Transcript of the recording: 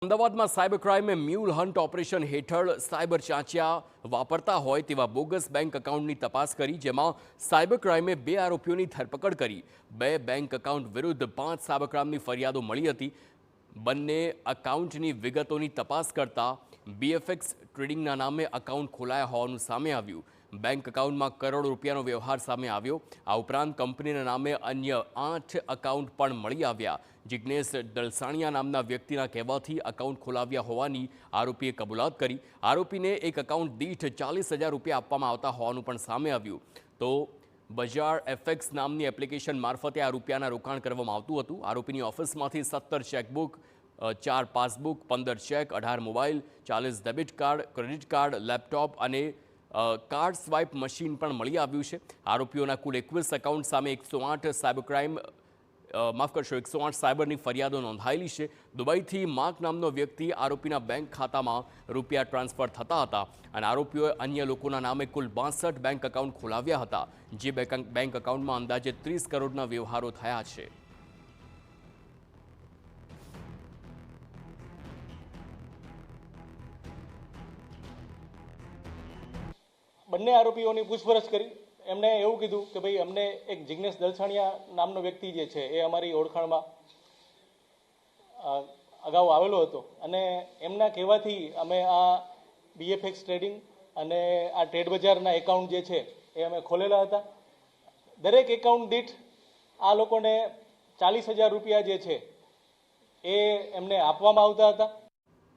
અમદાવાદમાં cyber ક્રાઇમે mule hunt operation હેઠળ cyber ચાંચિયા વાપરતા હોય તેવા બોગસ બેંક એકાઉન્ટની તપાસ કરી, જેમાં સાયબર ક્રાઇમે 2 આરોપીઓની ધરપકડ કરી. 2 બેંક એકાઉન્ટ વિરુદ્ધ 5 સાયબર ક્રાઇમની ફરિયાદો મળી હતી. બંને એકાઉન્ટની વિગતોની તપાસ કરતા બીએફએક્સ ટ્રેડિંગના નામે એકાઉન્ટ ખોલાયા હોવાનું સામે આવ્યું. બેંક એકાઉન્ટમાં કરોડો રૂપિયાનો વ્યવહાર સામે આવ્યો. આ ઉપરાંત કંપનીના નામે અન્ય 8 એકાઉન્ટ પણ મળી આવ્યા. જિગ્નેશ દલસાણિયા નામના વ્યક્તિના કહેવાથી એકાઉન્ટ ખોલાવ્યા હોવાની આરોપીએ કબૂલાત કરી. આરોપીને એક એકાઉન્ટ દીઠ 40,000 રૂપિયા આપવામાં આવતા હોવાનું પણ સામે આવ્યું. તો બજાર એફએક્સ નામની એપ્લિકેશન મારફતે આ રૂપિયાના રોકાણ કરવામાં આવતું હતું. આરોપીની ઓફિસમાંથી 17 chequebook, 4 passbook, 15 check, 18 mobile, 40 debit card, credit card, laptop અને કાર્ડ સ્વાઇપ મશીન પણ મળી આવ્યું છે. આરોપીઓના કુલ 21 એકાઉન્ટ સામે 108 સાયબરની ફરિયાદો નોંધાયેલી છે. દુબઈથી માર્ક નામનો વ્યક્તિ આરોપીના બેંક ખાતામાં રૂપિયા ટ્રાન્સફર થતા હતા અને આરોપીઓએ અન્ય લોકોના નામે કુલ 62 બેંક એકાઉન્ટ ખોલાવ્યા હતા. જે બેંક એકાઉન્ટમાં અંદાજે 30 કરોડના વ્યવહારો થયા છે. બંને આરોપીઓની પૂછપરછ કરી. એમણે એવું કીધું કે ભાઈ અમને એક જિગ્નેશ દલસાણિયા નામનો વ્યક્તિ જે છે એ અમારી ઓળખાણમાં અગાઉ આવેલો હતો અને એમના કહેવાથી અમે આ બીએફએક્સ ટ્રેડિંગ અને આ ટ્રેડ બજારના એકાઉન્ટ જે છે એ અમે ખોલેલા હતા. દરેક એકાઉન્ટ દીઠ આ લોકોને 40,000 રૂપિયા જે છે એ એમને આપવામાં આવતા હતા.